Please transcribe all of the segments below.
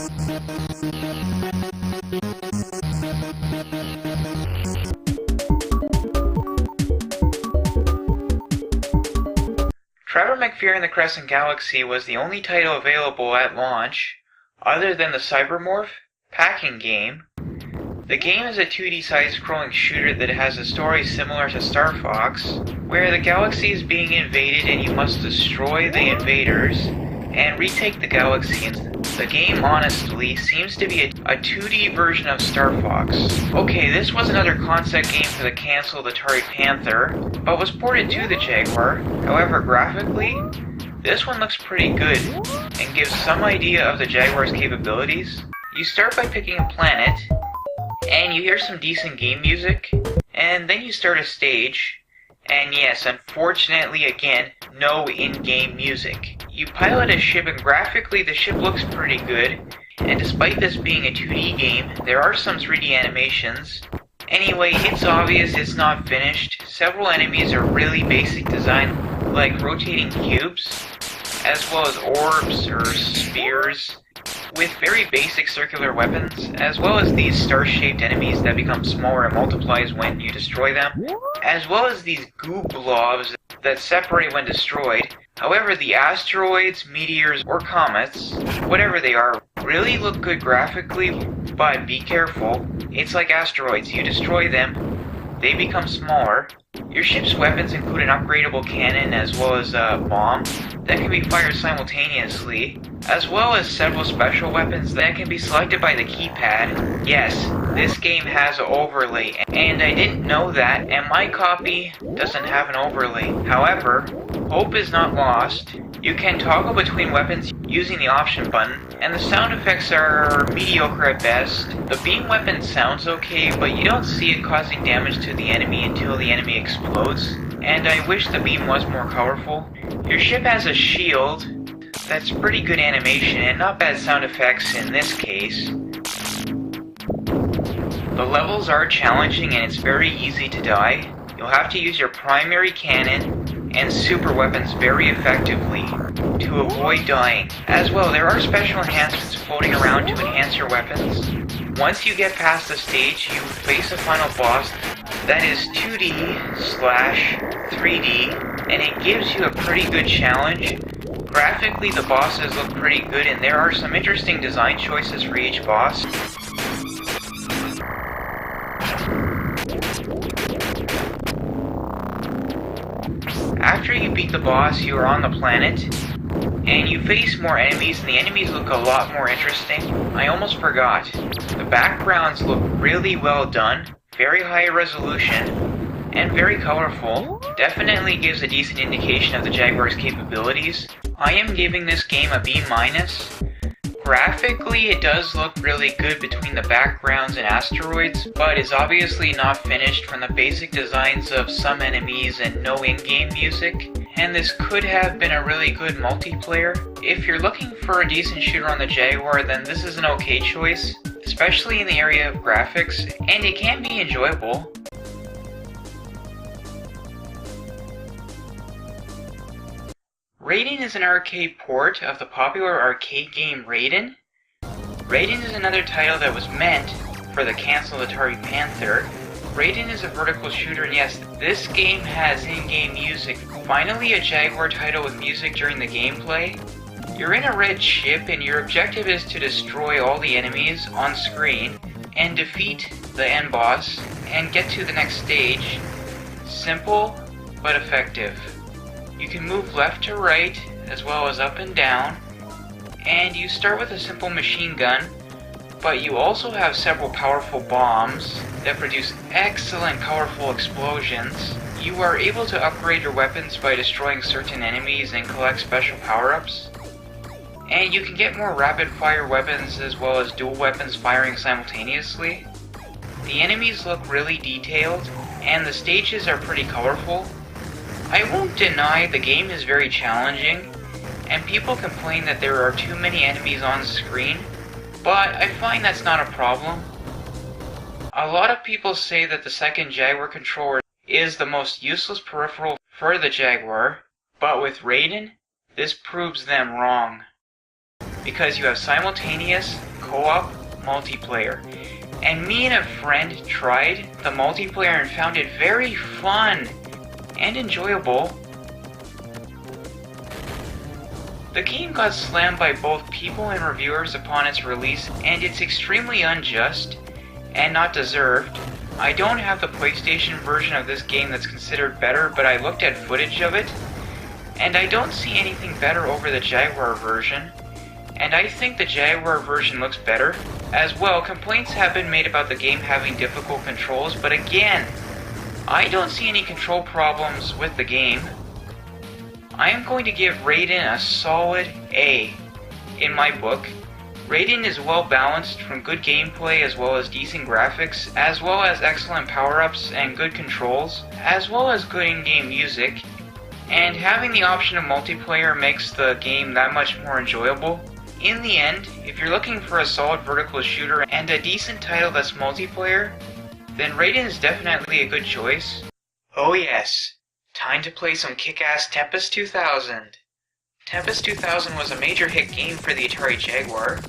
Trevor McFur in the Crescent Galaxy was the only title available at launch, other than the Cybermorph packing game. The game is a 2D side-scrolling shooter that has a story similar to Star Fox, where the galaxy is being invaded and you must destroy the invaders and retake the galaxy. The game honestly seems to be a 2D version of Star Fox. Okay, this was another concept game for the cancelled Atari Panther, but was ported to the Jaguar. However, graphically, this one looks pretty good and gives some idea of the Jaguar's capabilities. You start by picking a planet, and you hear some decent game music, and then you start a stage, and yes, unfortunately again, no in-game music. You pilot a ship and graphically the ship looks pretty good, and despite this being a 2D game, there are some 3D animations. Anyway, it's obvious it's not finished. Several enemies are really basic design, like rotating cubes, as well as orbs or spheres, with very basic circular weapons, as well as these star-shaped enemies that become smaller and multiplies when you destroy them, as well as these goo blobs that separate when destroyed. However, the asteroids, meteors, or comets, whatever they are, really look good graphically, but be careful. It's like asteroids, you destroy them, they become smaller. Your ship's weapons include an upgradable cannon as well as a bomb that can be fired simultaneously, as well as several special weapons that can be selected by the keypad. Yes, this game has an overlay, and I didn't know that, and my copy doesn't have an overlay. However, hope is not lost. You can toggle between weapons using the option button, and the sound effects are mediocre at best. The beam weapon sounds okay, but you don't see it causing damage to the enemy until the enemy explodes, and I wish the beam was more colorful. Your ship has a shield that's pretty good animation and not bad sound effects in this case. The levels are challenging and it's very easy to die. You'll have to use your primary cannon and super weapons very effectively to avoid dying. As well, there are special enhancements floating around to enhance your weapons. Once you get past the stage, you face a final boss that is 2D/3D, and it gives you a pretty good challenge. Graphically, the bosses look pretty good, and there are some interesting design choices for each boss. After you beat the boss, you are on the planet, and you face more enemies, and the enemies look a lot more interesting. I almost forgot. The backgrounds look really well done, very high resolution, and very colorful. Definitely gives a decent indication of the Jaguar's capabilities. I am giving this game a B-. Graphically, it does look really good between the backgrounds and asteroids, but is obviously not finished from the basic designs of some enemies and no in-game music, and this could have been a really good multiplayer. If you're looking for a decent shooter on the Jaguar, then this is an okay choice, especially in the area of graphics, and it can be enjoyable. Raiden is an arcade port of the popular arcade game Raiden. Raiden is another title that was meant for the cancelled Atari Panther. Raiden is a vertical shooter, and yes, this game has in-game music. Finally, a Jaguar title with music during the gameplay. You're in a red ship, and your objective is to destroy all the enemies on screen and defeat the end boss and get to the next stage. Simple, but effective. You can move left to right, as well as up and down, and you start with a simple machine gun, but you also have several powerful bombs that produce excellent colorful explosions. You are able to upgrade your weapons by destroying certain enemies and collect special power-ups. And you can get more rapid-fire weapons as well as dual weapons firing simultaneously. The enemies look really detailed, and the stages are pretty colorful. I won't deny the game is very challenging, and people complain that there are too many enemies on screen, but I find that's not a problem. A lot of people say that the second Jaguar controller is the most useless peripheral for the Jaguar, but with Raiden, this proves them wrong. because you have simultaneous co-op multiplayer. And me and a friend tried the multiplayer and found it very fun and enjoyable. The game got slammed by both people and reviewers upon its release, and it's extremely unjust and not deserved. I don't have the PlayStation version of this game that's considered better, but I looked at footage of it, and I don't see anything better over the Jaguar version. And I think the Jaguar version looks better. As well, complaints have been made about the game having difficult controls, but again, I don't see any control problems with the game. I am going to give Raiden a solid A in my book. Raiden is well balanced from good gameplay as well as decent graphics, as well as excellent power-ups and good controls, as well as good in-game music, and having the option of multiplayer makes the game that much more enjoyable. In the end, if you're looking for a solid vertical shooter and a decent title that's multiplayer, then Raiden is definitely a good choice. Oh yes, time to play some kick-ass Tempest 2000. Tempest 2000 was a major hit game for the Atari Jaguar,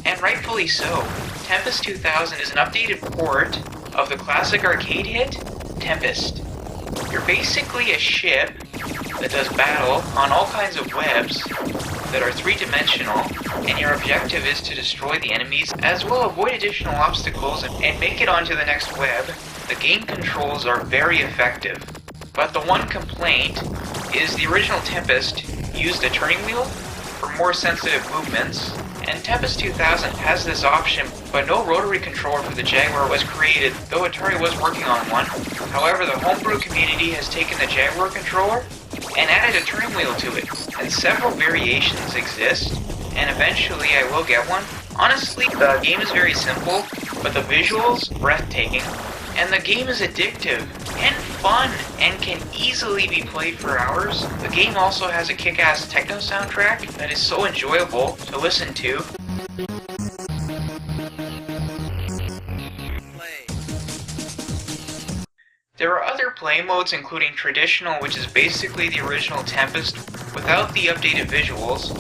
and rightfully so. Tempest 2000 is an updated port of the classic arcade hit, Tempest. You're basically a ship that does battle on all kinds of webs that are three-dimensional, and your objective is to destroy the enemies, as well avoid additional obstacles and make it onto the next web. The game controls are very effective, but the one complaint is the original Tempest used a turning wheel for more sensitive movements, and Tempest 2000 has this option, but no rotary controller for the Jaguar was created, though Atari was working on one. However, the homebrew community has taken the Jaguar controller and added a turning wheel to it, and several variations exist, and eventually I will get one. Honestly, the game is very simple, but the visuals breathtaking, and the game is addictive and fun and can easily be played for hours. The game also has a kick-ass techno soundtrack that is so enjoyable to listen to. There are other play modes, including Traditional, which is basically the original Tempest without the updated visuals.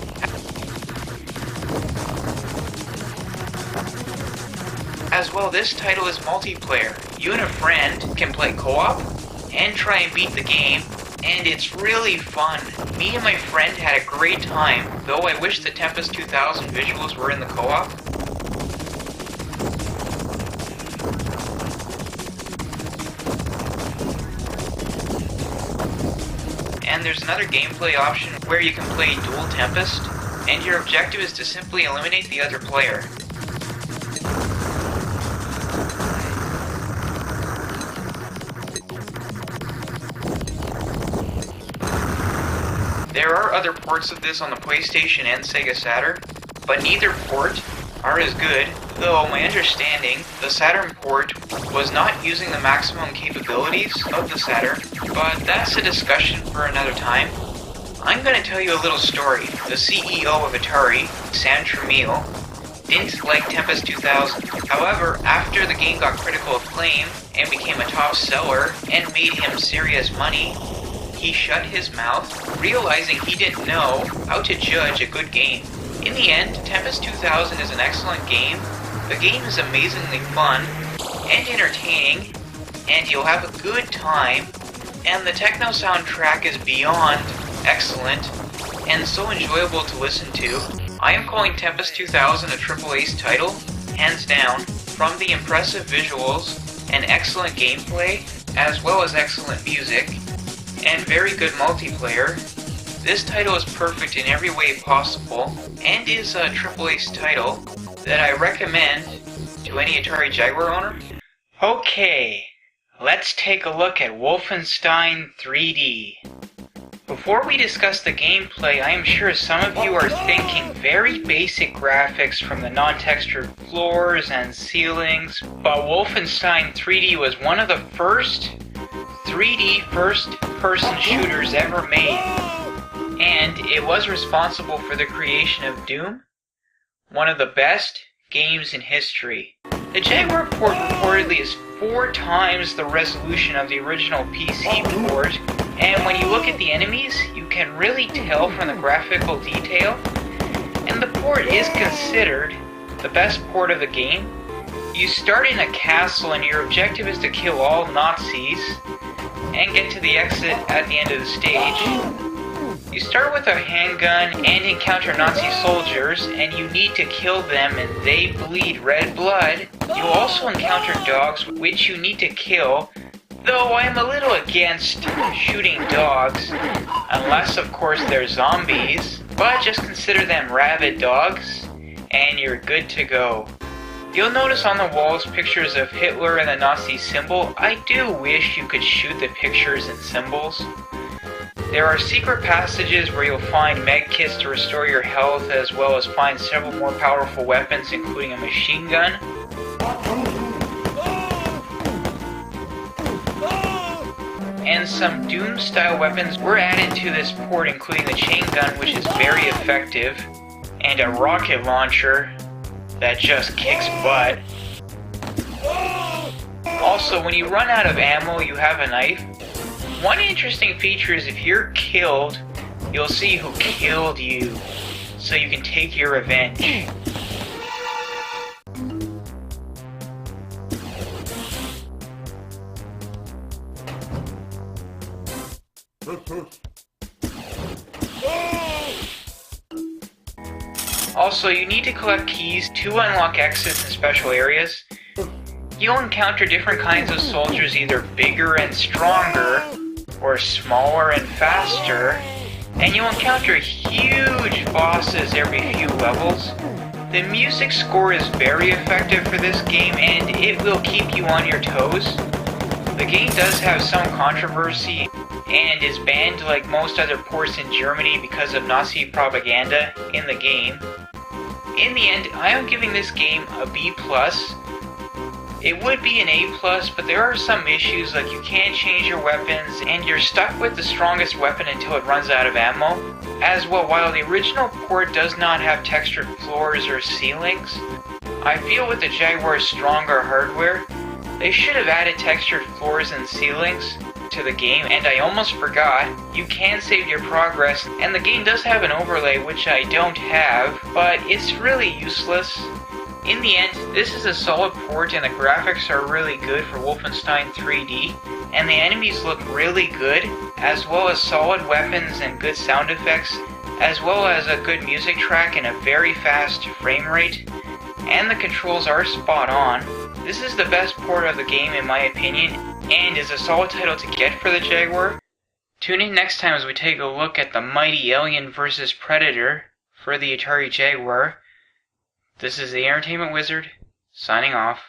As well, this title is multiplayer. You and a friend can play co-op and try and beat the game, and it's really fun. Me and my friend had a great time, though I wish the Tempest 2000 visuals were in the co-op. And there's another gameplay option where you can play dual Tempest, and your objective is to simply eliminate the other player. There are other ports of this on the PlayStation and Sega Saturn, but neither port are as good, though my understanding, the Saturn port was not using the maximum capabilities of the Saturn, but that's a discussion for another time. I'm going to tell you a little story. The CEO of Atari, Sam Tramiel, didn't like Tempest 2000. However, after the game got critical acclaim and became a top seller and made him serious money, he shut his mouth, realizing he didn't know how to judge a good game. In the end, Tempest 2000 is an excellent game. The game is amazingly fun and entertaining, and you'll have a good time, and the techno soundtrack is beyond excellent and so enjoyable to listen to. I am calling Tempest 2000 a triple ace title, hands down, from the impressive visuals and excellent gameplay, as well as excellent music, and very good multiplayer. This title is perfect in every way possible, and is a triple ace title that I recommend to any Atari Jaguar owner. Okay, let's take a look at Wolfenstein 3D. Before we discuss the gameplay, I am sure some of you are thinking very basic graphics from the non-textured floors and ceilings, but Wolfenstein 3D was one of the first 3D first-person shooters ever made, and it was responsible for the creation of Doom, one of the best games in history. The Jaguar port reportedly is 4 times the resolution of the original PC port, and when you look at the enemies, you can really tell from the graphical detail, and the port is considered the best port of the game. You start in a castle and your objective is to kill all Nazis and get to the exit at the end of the stage. You start with a handgun and encounter Nazi soldiers, and you need to kill them and they bleed red blood. You also encounter dogs which you need to kill, though I'm a little against shooting dogs, unless of course they're zombies, but just consider them rabid dogs, and you're good to go. You'll notice on the walls pictures of Hitler and the Nazi symbol. I do wish you could shoot the pictures and symbols. There are secret passages where you'll find medkits to restore your health, as well as find several more powerful weapons, including a machine gun. And some Doom-style weapons were added to this port, including the chain gun, which is very effective, and a rocket launcher that just kicks butt. Also, when you run out of ammo, you have a knife. One interesting feature is if you're killed, you'll see who killed you, so you can take your revenge. Also, you need to collect keys to unlock exits in special areas. You'll encounter different kinds of soldiers, either bigger and stronger, or smaller and faster, and you'll encounter huge bosses every few levels. The music score is very effective for this game, and it will keep you on your toes. The game does have some controversy, and is banned like most other ports in Germany because of Nazi propaganda in the game. In the end, I am giving this game a B+. It would be an A+, but there are some issues, like you can't change your weapons, and you're stuck with the strongest weapon until it runs out of ammo. As well, while the original port does not have textured floors or ceilings, I feel with the Jaguar's stronger hardware, they should have added textured floors and ceilings to the game. And I almost forgot, you can save your progress, and the game does have an overlay which I don't have, but it's really useless. In the end, this is a solid port, and the graphics are really good for Wolfenstein 3D, and the enemies look really good, as well as solid weapons and good sound effects, as well as a good music track and a very fast frame rate, and the controls are spot on. This is the best port of the game in my opinion, and is a solid title to get for the Jaguar. Tune in next time as we take a look at the mighty Alien vs. Predator for the Atari Jaguar. This is the Entertainment Wizard, signing off.